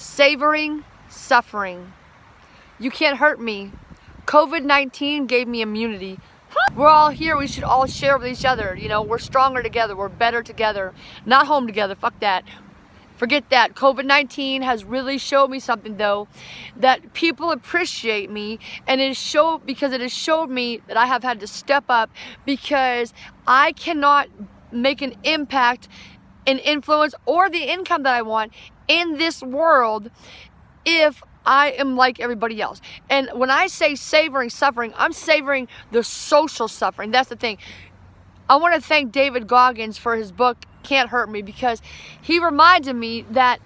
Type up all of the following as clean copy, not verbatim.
Savoring suffering. You can't hurt me. COVID-19 gave me immunity. We're all here. We should all share with each other. You know, we're stronger together. We're better together. Not home together. Fuck that. Forget that. COVID-19 has really showed me something, though, that people appreciate me, and it has showed me that I have had to step up, because I cannot make an impact, an influence, or the income that I want in this world if I am like everybody else. And when I say savoring suffering, I'm savoring the social suffering. That's the thing. I want to thank David Goggins for his book, Can't Hurt Me, because he reminded me that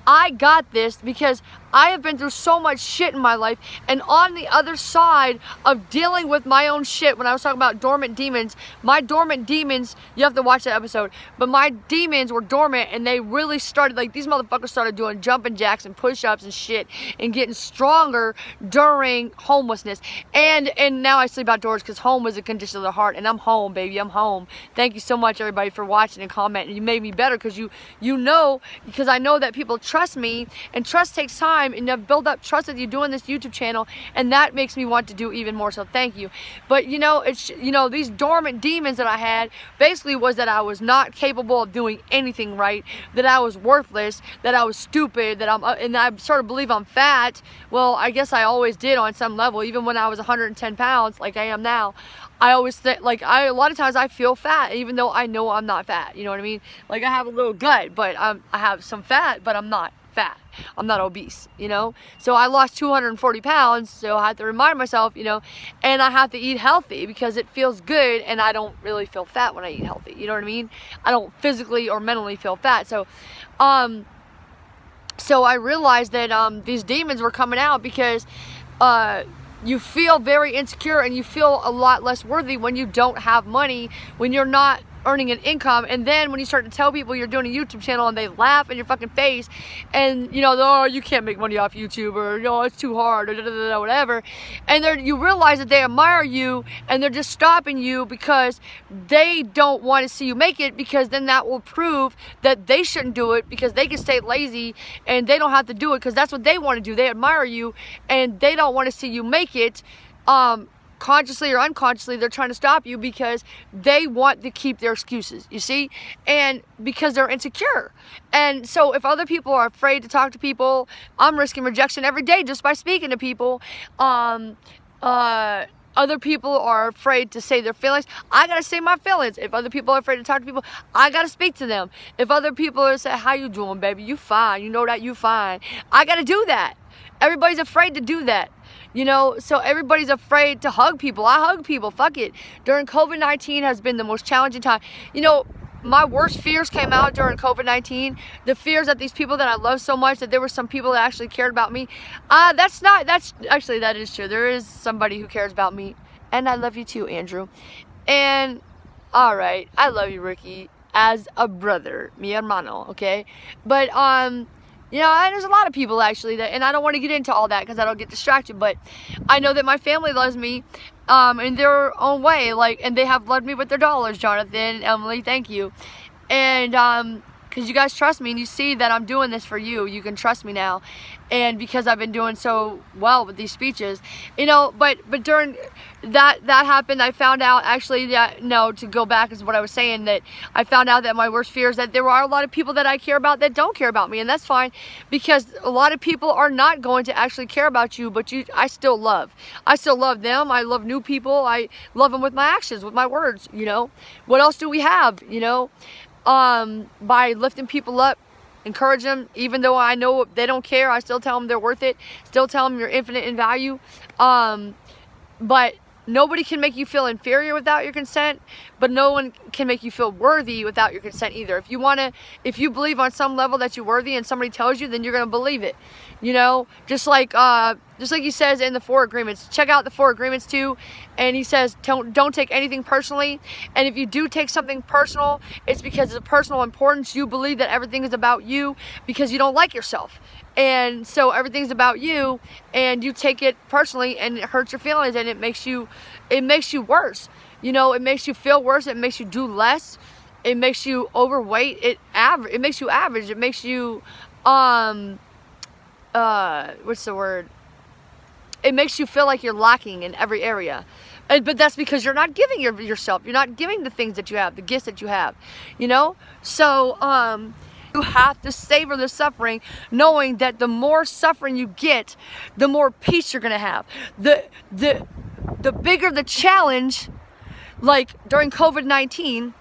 I got this, because I have been through so much shit in my life, and on the other side of dealing with my own shit, when I was talking about dormant demons, my dormant demons, you have to watch that episode, but my demons were dormant, and they really started, like, these motherfuckers started doing jumping jacks and push-ups and shit, and getting stronger during homelessness, and now I sleep outdoors, because home is a condition of the heart, and I'm home, baby, I'm home. Thank you so much, everybody, for watching and commenting. You made me better, because you know, because I know that people trust me, and trust takes time, and I've built up trust with you doing this YouTube channel, and that makes me want to do even more, so thank you. But you know, it's, you know, these dormant demons that I had basically was that I was not capable of doing anything right, that I was worthless, that I was stupid, that and I sort of believe I'm fat. Well, I guess I always did on some level, even when I was 110 pounds like I am now. I always think, like, a lot of times I feel fat, even though I know I'm not fat, you know what I mean? Like, I have a little gut, but I have some fat, but I'm not fat. I'm not obese, you know? So I lost 240 pounds, so I have to remind myself, you know, and I have to eat healthy, because it feels good, and I don't really feel fat when I eat healthy, you know what I mean? I don't physically or mentally feel fat, so I realized that these demons were coming out, because you feel very insecure, and you feel a lot less worthy when you don't have money, when you're not earning an income. And then when you start to tell people you're doing a YouTube channel, and they laugh in your fucking face, and you know, oh, you can't make money off YouTube, or no, it's too hard, or whatever, and you realize that they admire you, and they're just stopping you because they don't want to see you make it, because then that will prove that they shouldn't do it, because they can stay lazy and they don't have to do it, because that's what they want to do. They admire you, and they don't want to see you make it. Consciously or unconsciously, they're trying to stop you, because they want to keep their excuses, you see, and because they're insecure. And so if other people are afraid to talk to people, I'm risking rejection every day just by speaking to people. Other people are afraid to say their feelings. I gotta say my feelings. If other people are afraid to talk to people, I gotta speak to them. If other people are saying, how you doing, baby? You fine. You know that you fine. I gotta do that. Everybody's afraid to do that. You know, so everybody's afraid to hug people. I hug people. Fuck it. During COVID-19 has been the most challenging time. You know, my worst fears came out during COVID-19. The fears that these people that I love so much, that there were some people that actually cared about me. Actually, that is true. There is somebody who cares about me. And I love you too, Andrew. And, alright, I love you, Ricky, as a brother. Mi hermano, okay? But, you know, and there's a lot of people actually that, and I don't want to get into all that because I don't get distracted, but I know that my family loves me in their own way, like, and they have loved me with their dollars, Jonathan, Emily, thank you. And because you guys trust me, and you see that I'm doing this for you, you can trust me now. And because I've been doing so well with these speeches, you know, but during that happened, I found out actually that, no, to go back is what I was saying, that I found out that my worst fear is that there are a lot of people that I care about that don't care about me, and that's fine, because a lot of people are not going to actually care about you, but I still love them. I love new people. I love them with my actions, with my words, you know. What else do we have, you know? By lifting people up, encourage them, even though I know they don't care, I still tell them they're worth it, still tell them you're infinite in value. But nobody can make you feel inferior without your consent, but no one can make you feel worthy without your consent either. If you believe on some level that you're worthy and somebody tells you, then you're going to believe it. You know, just like he says in the 4 agreements. Check out the 4 agreements too. And he says, don't take anything personally. And if you do take something personal, it's because it's of personal importance. You believe that everything is about you because you don't like yourself. And so everything's about you, and you take it personally, and it hurts your feelings, and it makes you worse. You know, it makes you feel worse. It makes you do less. It makes you overweight. It makes you average. It makes you what's the word? It makes you feel like you're lacking in every area. But that's because you're not giving yourself. You're not giving the things that you have, the gifts that you have, you know? So, you have to savor the suffering, knowing that the more suffering you get, the more peace you're gonna have. The bigger the challenge, like during COVID-19,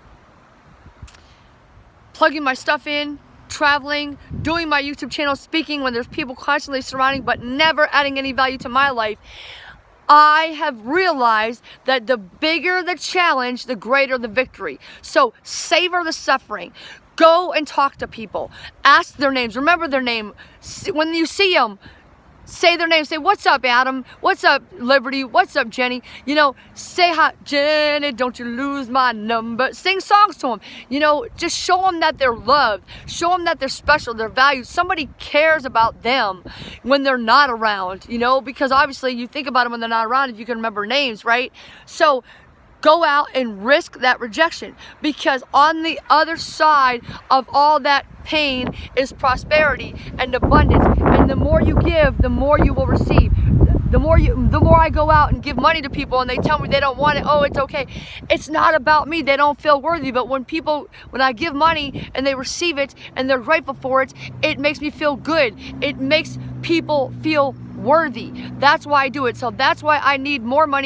plugging my stuff in, traveling, doing my YouTube channel, speaking when there's people constantly surrounding but never adding any value to my life, I have realized that the bigger the challenge, the greater the victory. So savor the suffering. Go and talk to people. Ask their names. Remember their name. When you see them, say their name. Say, what's up, Adam? What's up, Liberty? What's up, Jenny? You know, say hi. Jenny, don't you lose my number. Sing songs to them. You know, just show them that they're loved. Show them that they're special, they're valued. Somebody cares about them when they're not around, you know, because obviously you think about them when they're not around if you can remember names, right? So go out and risk that rejection, because on the other side of all that pain is prosperity and abundance. And the more you give, the more you will receive. The more I go out and give money to people and they tell me they don't want it, oh, it's okay. It's not about me. They don't feel worthy. But when I give money and they receive it and they're grateful for it, it makes me feel good. It makes people feel worthy. That's why I do it. So that's why I need more money.